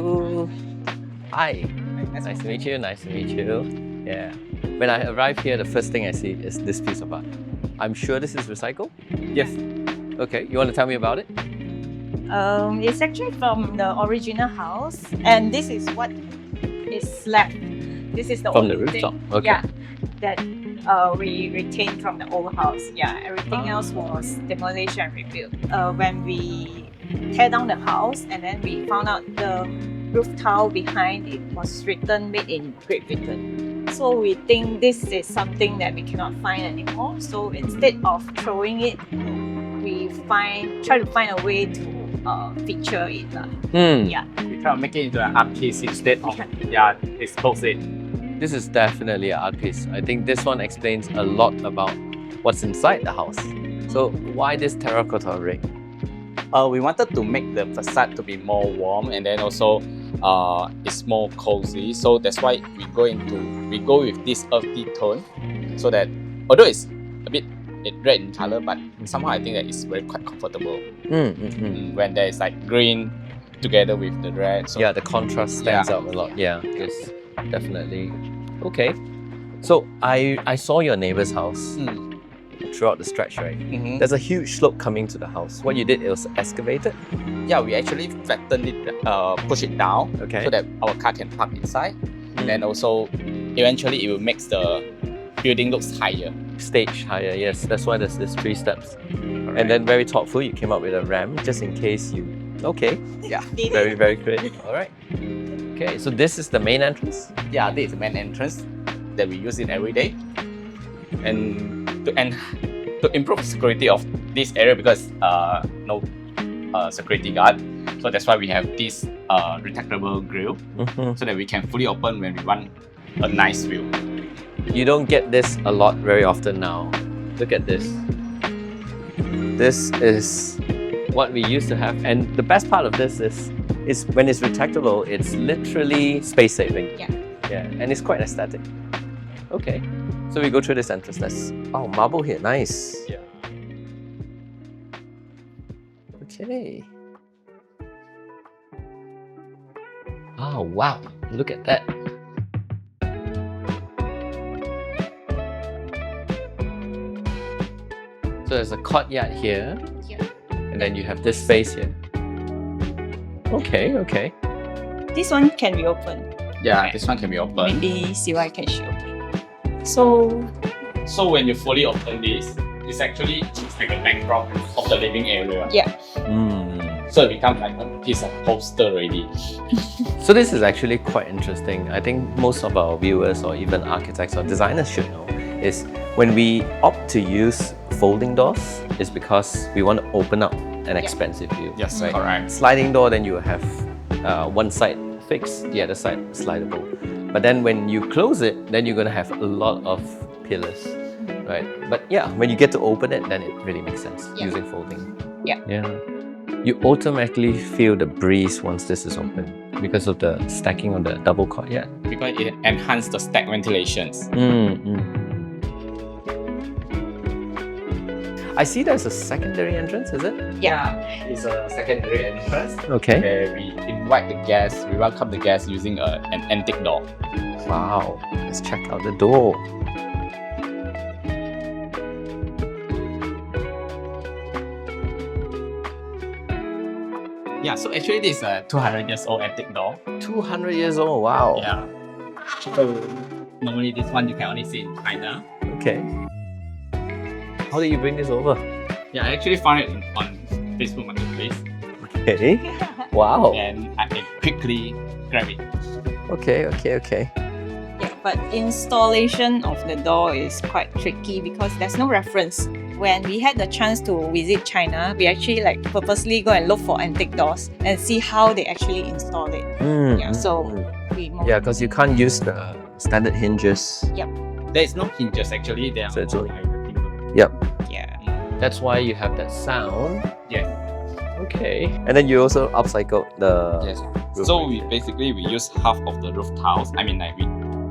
Hello. Hi. Nice to meet you. Nice to meet you. Yeah. When I arrive here, the first thing I see is this piece of art. I'm sure this is recycled? Yes. Okay, you want to tell me about it? It's actually from the original house, and this is what is left. This is the From the only rooftop? thing, Okay. yeah, that we retained from the old house. Yeah, everything else was demolished and rebuilt. When we tear down the house, and then we found out the roof tile behind it was written made in Great Britain. So we think this is something that we cannot find anymore. So instead of throwing it, we try to find a way to feature it. Yeah. We try to make it into an art piece instead of expose it. This is definitely an art piece. I think this one explains a lot about what's inside the house. So why this terracotta ring? We wanted to make the facade to be more warm, and then also it's more cozy. So that's why we go with this earthy tone, so that although it's a bit red in color, but somehow I think that it's quite comfortable when there is like green together with the red. So Yeah, the contrast stands out a lot. Yeah, yes, definitely. Okay. So I saw your neighbor's house throughout the stretch, right? There's a huge slope coming to the house. What you did, it was excavated? Yeah, we actually flattened it, push it down, Okay. so that our car can park inside. And then also, eventually it will make the building looks higher. Stage higher, yes. That's why there's 3 steps. And then very thoughtful, you came up with a ramp just in case you... Okay. Yeah. Very, very creative. All right. Okay, so this is the main entrance? Yeah, this is the main entrance that we use it every day. And to improve security of this area, because no security guard, so that's why we have this retractable grill, so that we can fully open when we want a nice view. You don't get this a lot very often now. Look at this. This is what we used to have, and the best part of this is when it's retractable, it's literally space saving. Yeah, and it's quite aesthetic. Okay, so we go through this entrance. Oh, marble here, nice. Yeah. Okay. Oh wow, look at that. So there's a courtyard here, and then you have this space here. Okay. This one can be opened. Yeah, this one can be open. Maybe CY can show. So So when you fully open this, it's actually like a backdrop of the living area. yeah, So it becomes like a piece of poster already. So this is actually quite interesting. I think most of our viewers or even architects or designers should know is when we opt to use folding doors, is because we want to open up an expansive view. Yes, right? correct. Sliding door, then you have one side fixed, the other side slidable. But then when you close it, then you're going to have a lot of pillars, right? But yeah, when you get to open it, then it really makes sense using folding. Yeah. You automatically feel the breeze once this is open because of the stacking on the double courtyard. Because it enhances the stack ventilations. I see there's a secondary entrance, is it? yeah. It's a secondary entrance Okay. where we invite the guests, we welcome the guests using an antique door. Wow. Let's check out the door. Yeah, so actually this is a 200 years old antique door. 200 years old. Wow. Yeah. So normally this one you can only see in China. Okay. How did you bring this over? Yeah, I actually found it on Facebook Marketplace, Okay. Wow. and I quickly grab it. Okay. Yeah, but installation of the door is quite tricky because there's no reference. When we had the chance to visit China, we actually purposely go and look for antique doors and see how they actually install it. Yeah, because you can't use the standard hinges. There is no hinges actually. There So are it's all only- like the finger. Yep. Yeah. That's why you have that sound. Yes. Okay. And then you also upcycled the... Yes. roof So right we here. basically we use half of the roof tiles. I mean, like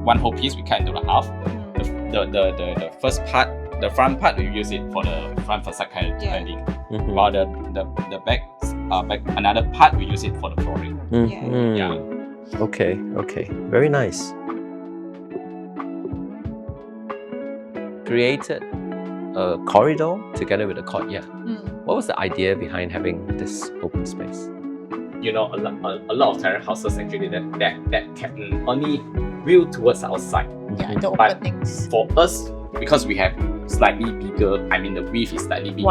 one whole piece we cut into the half. The first part, the front part, we use it for the front facade cladding. Mhm. While the back another part we use it for the flooring. Mhm. Yeah. Okay, okay. Very nice. Created a corridor together with a courtyard. What was the idea behind having this open space? You know, a lot of terrace houses actually that can only view towards outside. Yeah, the But openings. for us, because we have slightly bigger, I mean the width is slightly bigger,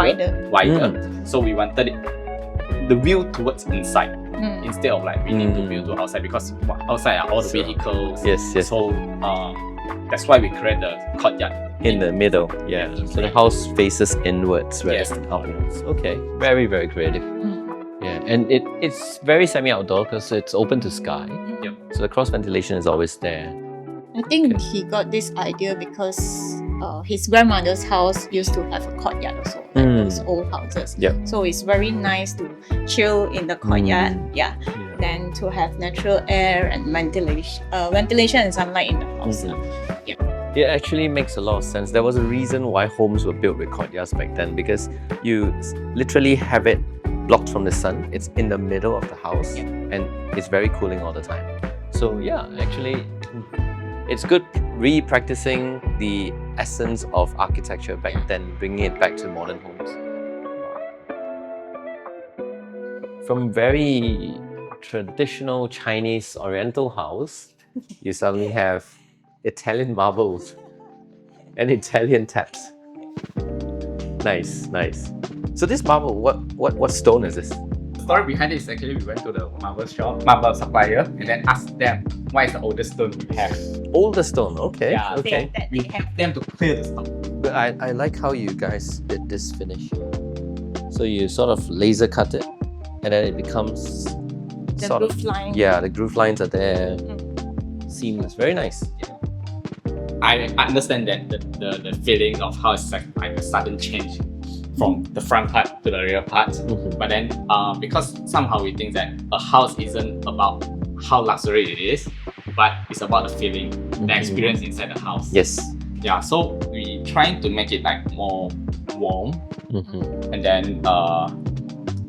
Wider. so we wanted the view towards inside instead of like we need to view to outside, because outside are all the vehicles. Yes, yes. So that's why we create the courtyard In the middle, yeah. Yeah. So the house faces inwards rather Yes. than outwards. Okay, very, very creative. Yeah, and it's very semi-outdoor because it's open to sky. Yep. So the cross ventilation is always there. I think he got this idea because his grandmother's house used to have a courtyard also, like those old houses. Yep. So it's very nice to chill in the courtyard. Yeah. Then to have natural air and ventilation and sunlight in the house. It actually makes a lot of sense. There was a reason why homes were built with courtyards back then, because you literally have it blocked from the sun. It's in the middle of the house and it's very cooling all the time. So yeah, actually, it's good re-practicing the essence of architecture back then, bringing it back to modern homes. From very traditional Chinese Oriental house, you suddenly have Italian marbles and Italian taps. Nice, nice. So this marble, what stone is this? The story behind it is actually we went to the marble shop, marble supplier, and then asked them what is the oldest stone we have. Older stone, okay. Yeah. Okay. That We have them to clear the stock. But I like how you guys did this finish. So you sort of laser cut it and then it becomes The sort roof of, line. yeah, the groove lines are there. Seamless, very nice. I understand that the feeling of how it's like a sudden change from the front part to the rear part. But then because somehow we think that a house isn't about how luxury it is, but it's about the feeling, the experience inside the house. Yes. Yeah, so we trying to make it like more warm and then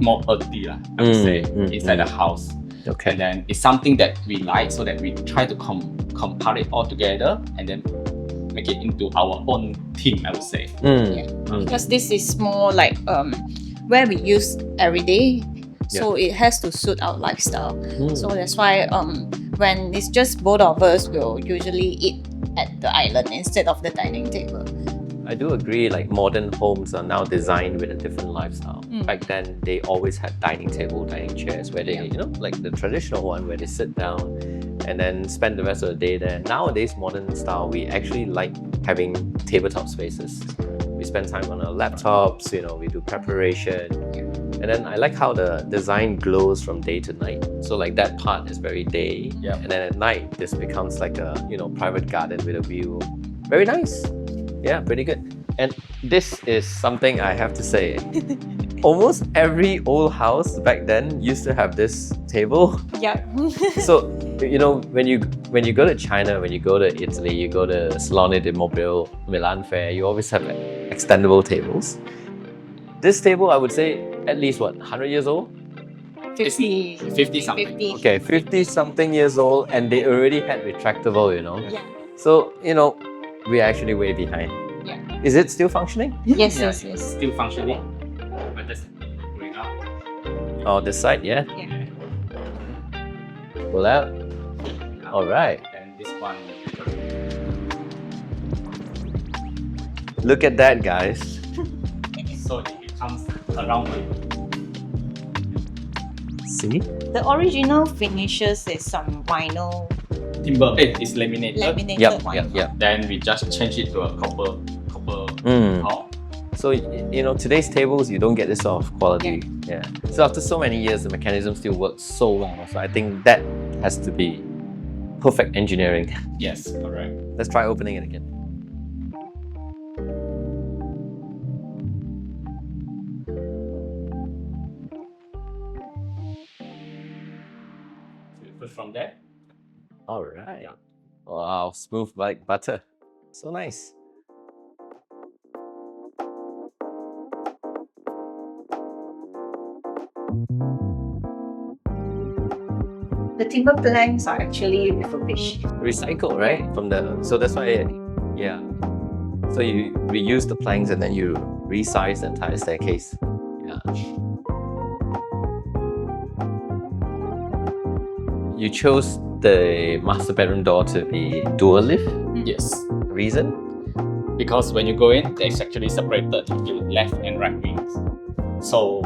more earthy, I would say, inside the house. Okay. And then it's something that we like, so that we try to compile it all together and then make it into our own theme, I would say. Because this is more like where we use every day. So it has to suit our lifestyle. So that's why when it's just both of us, we'll usually eat at the island instead of the dining table. I do agree, like modern homes are now designed with a different lifestyle. Back then, they always had dining table, dining chairs where they, you know, like the traditional one where they sit down and then spend the rest of the day there. Nowadays, modern style, we actually like having tabletop spaces. We spend time on our laptops, you know, we do preparation. And then I like how the design glows from day to night. So like that part is very day. Yep. And then at night, this becomes like a, you know, private garden with a view. Very nice. Yeah, pretty good. And this is something I have to say. Almost every old house back then used to have this table. Yeah. So, you know, when you go to China, when you go to Italy, you go to Salone del Mobile, Milan Fair, you always have like extendable tables. This table, I would say, at least what, 100 years old? 50 something. Okay, 50 something years old, and they already had retractable, you know. Yeah. So, you know, we're actually way behind. Yeah. Is it still functioning? Yes, Yeah, yes, it's yes. still functioning, but just going out. Oh, this side, yeah? Yeah. Pull out. All right. And this one, Look at that, guys. so it becomes around it. See? The original finishes is some vinyl, Timber, it's laminated. laminated Yep, vinyl. yep, yep. Then we just change it to a copper top. So, you know, today's tables, you don't get this sort of quality. Yeah. So after so many years, the mechanism still works so well. So I think that has to be perfect engineering. Yes, correct. Let's try opening it again. So you push from there. All right. Yeah. Wow, smooth like butter. So nice. The timber planks are actually refurbished. Recycle, right? From the so that's why, yeah. So you reuse the planks and then you resize the entire staircase. Yeah. You chose the master bedroom door to be dual lift. Yes. Reason? Because when you go in, it's actually separated into left and right wings. So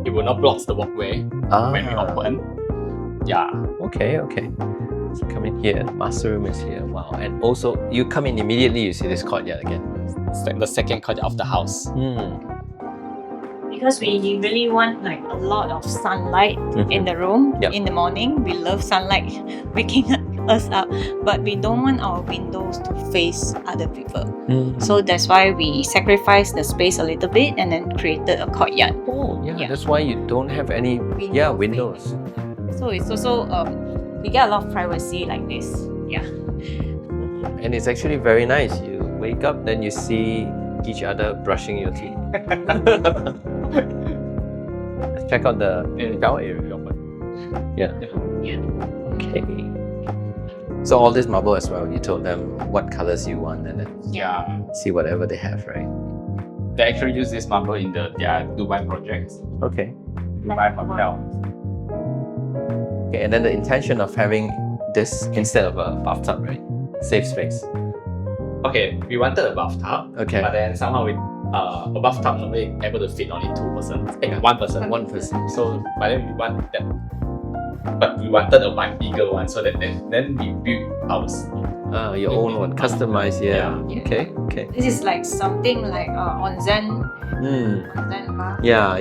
it will not block the walkway when we open. Yeah. Okay, okay. So come in here, master room is here. Wow. And also you come in immediately, you see this courtyard again. It's like the second courtyard of the house. Because we really want like a lot of sunlight in the room Yep. in the morning. We love sunlight waking us up, but we don't want our windows to face other people. So that's why we sacrificed the space a little bit and then created a courtyard. Oh, yeah, Yeah. that's why you don't have any windows. So it's also we get a lot of privacy like this. Yeah. And it's actually very nice. You wake up, then you see each other brushing your teeth. Let's check out the shower area. Yeah. Okay. So all this marble as well, you told them what colors you want and then Yeah. see whatever they have, right? They actually use this marble in their Dubai projects. Okay. Dubai hotel. Okay, and then the intention of having this instead of a bathtub, right? Save space. Okay, we wanted a bathtub, Okay. but then somehow we a bathtub only able to fit only 2%. Yeah. 1%. 1%. So but then we want that, but we wanted a much bigger one, so that then we built ours. Your own one, customized, yeah. Yeah. Okay, okay. This is like something like onsen bar. Yeah.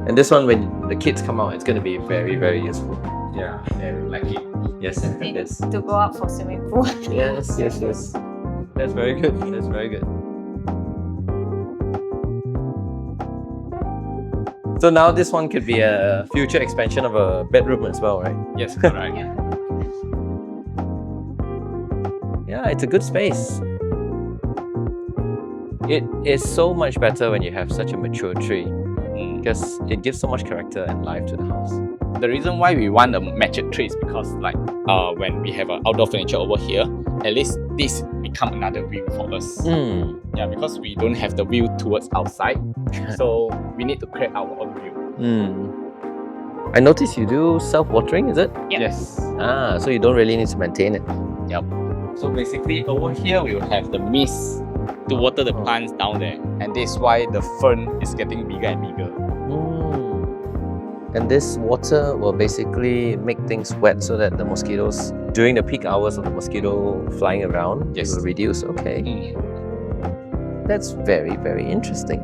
And this one, when the kids come out, it's going to be very, very useful. Yeah, they will like it. Yes, it is. To go out for swimming pool. Yes. That's very good. That's very good. So now this one could be a future expansion of a bedroom as well, right? Yes, correct. Yeah, it's a good space. It is so much better when you have such a mature tree because it gives so much character and life to the house. The reason why we want a matched tree is because like when we have an outdoor furniture over here, at least this become another view for us. Yeah, because we don't have the view towards outside, so we need to create our own view. I noticed you do self-watering, is it? Yep. Yes. So you don't really need to maintain it. Yep. So basically over here we will have the mist to water the plants down there, and this is why the fern is getting bigger and bigger. And this water will basically make things wet so that the mosquitoes, during the peak hours of the mosquito flying around, Yes. it will reduce. Okay. That's very, very interesting.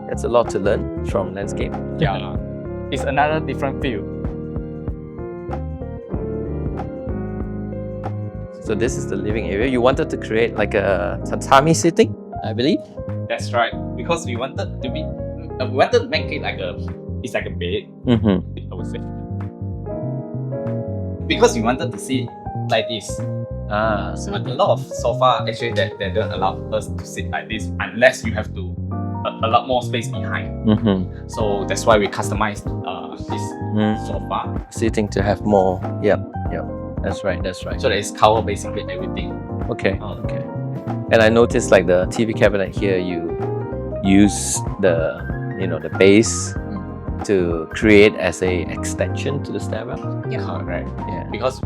That's a lot to learn from landscape. Yeah. It's another different view. So this is the living area. You wanted to create like a tatami sitting, I believe. That's right. Because we wanted to be, we wanted to make it like it's like a bed, I would say. Because we wanted to see like this. So a lot of sofa actually they don't allow us to sit like this unless you have to a lot more space behind. So that's why we customized this sofa Sitting to have more. Yep. That's right. so that it's cover basically everything. Okay. And I noticed like the TV cabinet here, you use the base to create as a extension to the stairwell. Correct. Yeah. Because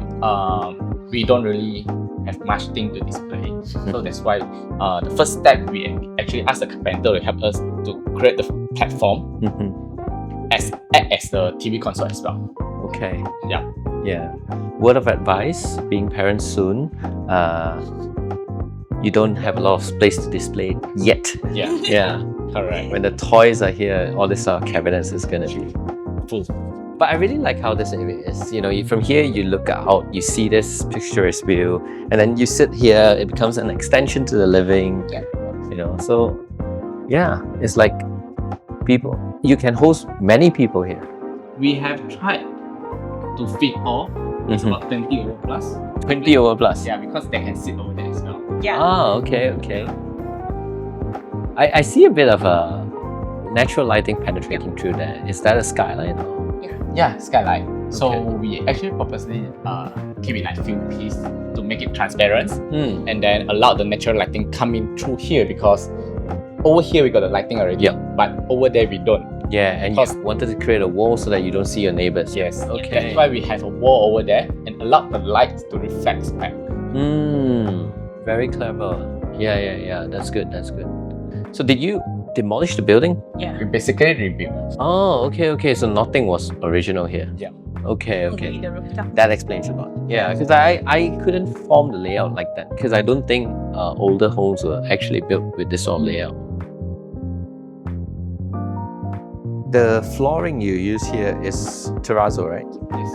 we don't really have much thing to display, so that's why the first step we actually asked the carpenter to help us to create the platform act as the TV console as well. Okay. Yeah. Word of advice, being parents soon, you don't have a lot of space to display it yet. Yeah. Yeah. Correct. When the toys are here, all this cabinets is gonna be full. But I really like how this area is. From here you look out, you see this picturesque view, and then you sit here. It becomes an extension to the living. So yeah, it's like people. You can host many people here. We have tried to fit all. It's about 20 over plus. 20 over plus. Yeah, because they can sit over there as well. Yeah. Okay. I see a bit of a natural lighting penetrating through there. Is that a skylight? Yeah, skylight. So Okay. we actually purposely keep it like few piece to make it transparent, Hmm. and then allow the natural lighting come in through here, because over here we got the lighting already. Yeah. But over there we don't. Yeah, and Because- you wanted to create a wall so that you don't see your neighbors. Yes. Okay. That's why we have a wall over there and allow the light to reflect back. Very clever. Yeah. That's good. That's good. So did you demolish the building? Yeah. We basically rebuild. Oh, okay. So nothing was original here. Yeah. Okay. Only the rooftop. That explains a lot. Yeah, because I couldn't form the layout like that because I don't think older homes were actually built with this sort of layout. The flooring you use here is terrazzo, right? Yes.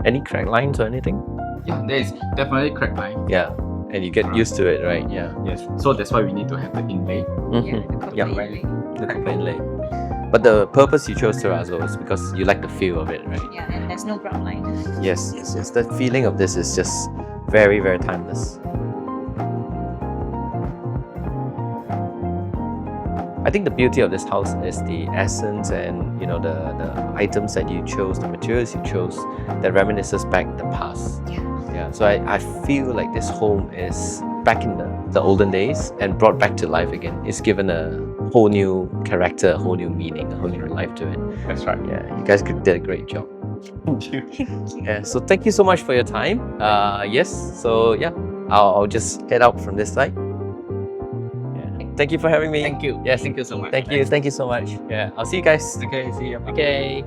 Any crack lines or anything? Yeah, there is definitely crack line. Yeah, and you get used to it, right? Yeah. Yes. So that's why we need to have the inlay. Mhm. Yeah, The complaint late. But the purpose you chose terrazzo is because you like the feel of it, right? Yeah, and there's no ground line. Yes. The feeling of this is just very, very timeless. I think the beauty of this house is the essence and the items that you chose, the materials you chose that reminisces back the past. Yeah. So I feel like this home is back in the olden days and brought back to life again. It's given a whole new character, a whole new meaning, a whole new life to it. That's right. Yeah, you guys did a great job. Thank you. Yeah, so thank you so much for your time. Yes, so yeah, I'll just head out from this side. Yeah. Thank you for having me. Thank you. Yes. Thank you so much. Thank you so much. Yeah, I'll see you guys. Okay, see you. Okay.